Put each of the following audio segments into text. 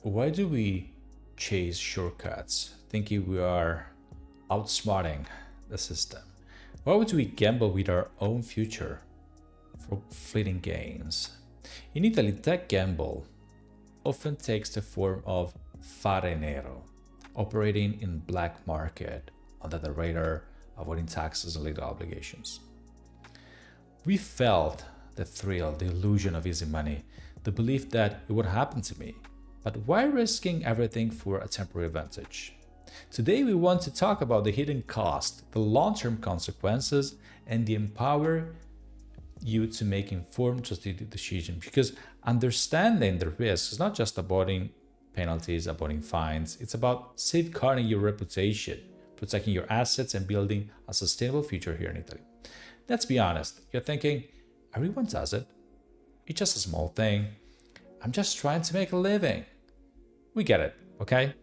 Why do we chase shortcuts, thinking we are outsmarting the system? Why would we gamble with our own future for fleeting gains? In Italy, that gamble often takes the form of fare nero, operating in black market under the radar, avoiding taxes and legal obligations. We felt the thrill, the illusion of easy money, the belief that it would happen to me. But why risking everything for a temporary advantage? Today we want to talk about the hidden cost, the long-term consequences, and the empower you to make informed strategic decisions. Because understanding the risks is not just avoiding penalties, avoiding fines. It's about safeguarding your reputation, protecting your assets, and building a sustainable future here in Italy. Let's be honest, you're thinking, everyone does it. It's just a small thing. I'm just trying to make a living. We get it, okay?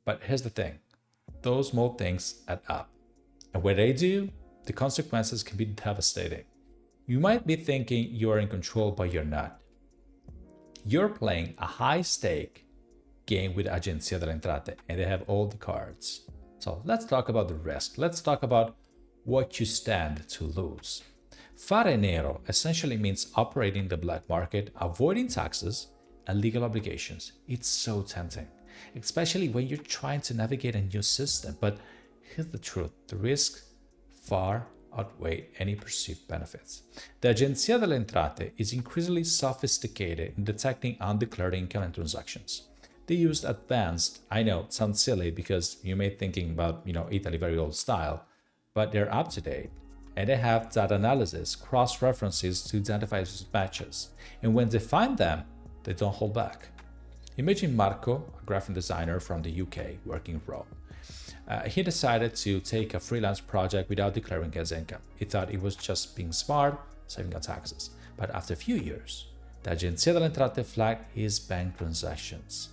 But here's the thing. Those small things add up. And when they do, the consequences can be devastating. You might be thinking you're in control, but you're not. You're playing a high-stake game with Agenzia delle Entrate, and they have all the cards. So let's talk about the risk. Let's talk about what you stand to lose. Fare nero essentially means operating the black market, avoiding taxes and legal obligations. It's so tempting, especially when you're trying to navigate a new system. But here's the truth, the risks far outweigh any perceived benefits. The Agenzia delle Entrate is increasingly sophisticated in detecting undeclared income and transactions. They used advanced, I know, it sounds silly because you may be thinking about, Italy, very old style, but they're up to date. And they have data analysis, cross-references to identify mismatches. And when they find them, they don't hold back. Imagine Marco, a graphic designer from the UK working in Rome. He decided to take a freelance project without declaring his income. He thought he was just being smart, saving on taxes. But after a few years, the Agenzia delle Entrate flagged his bank transactions.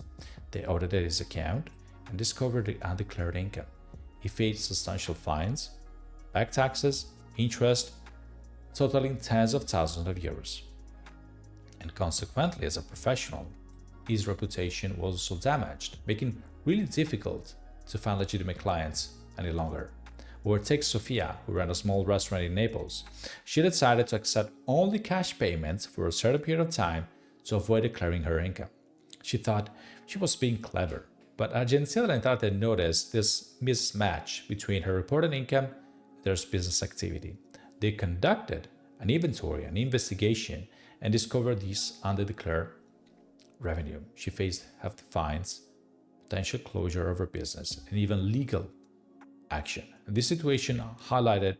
They audited his account and discovered the undeclared income. He faced substantial fines, back taxes, interest, totaling tens of thousands of euros. And consequently, as a professional, his reputation was also damaged, making it really difficult to find legitimate clients any longer. Or take Sofia, who ran a small restaurant in Naples. She decided to accept only cash payments for a certain period of time to avoid declaring her income. She thought she was being clever, but Agenzia delle Entrate noticed this mismatch between her reported income and their business activity. They conducted an inventory, an investigation, and discovered this undeclared revenue. She faced hefty fines, potential closure of her business, and even legal action. And this situation highlighted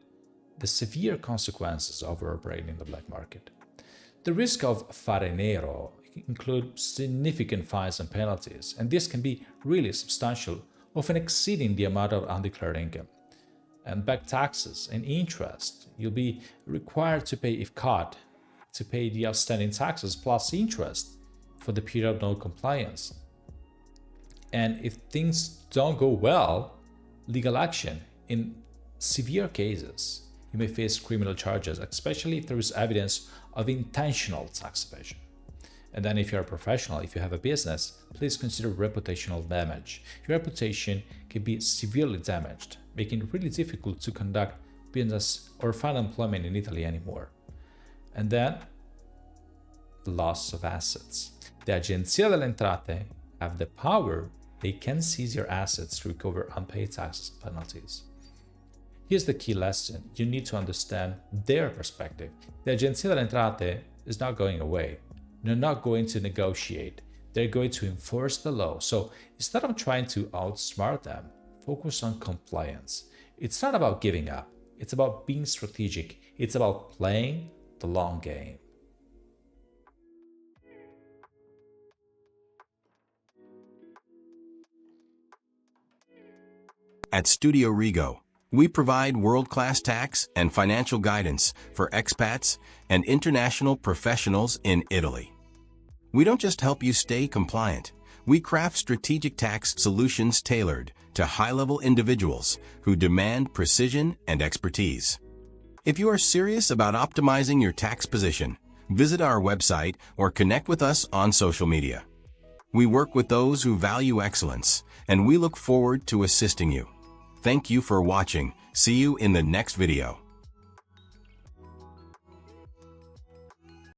the severe consequences of her operating in the black market. The risk of fare nero include significant fines and penalties, and this can be really substantial, often exceeding the amount of undeclared income. And back taxes and interest, you'll be required to pay, if caught, to pay the outstanding taxes plus interest for the period of no compliance. And if things don't go well, legal action. In severe cases, you may face criminal charges, especially if there is evidence of intentional tax evasion. And then if you're a professional, if you have a business, please consider reputational damage. Your reputation can be severely damaged, making it really difficult to conduct business or find employment in Italy anymore. And then, the loss of assets. The Agenzia delle Entrate have the power. They can seize your assets to recover unpaid taxes and penalties. Here's the key lesson. You need to understand their perspective. The Agenzia delle Entrate is not going away. They're not going to negotiate. They're going to enforce the law. So instead of trying to outsmart them, focus on compliance. It's not about giving up. It's about being strategic. It's about playing the long game. At Studio Rigo, we provide world-class tax and financial guidance for expats and international professionals in Italy. We don't just help you stay compliant. We craft strategic tax solutions tailored to high-level individuals who demand precision and expertise. If you are serious about optimizing your tax position, visit our website or connect with us on social media. We work with those who value excellence, and we look forward to assisting you. Thank you for watching. See you in the next video.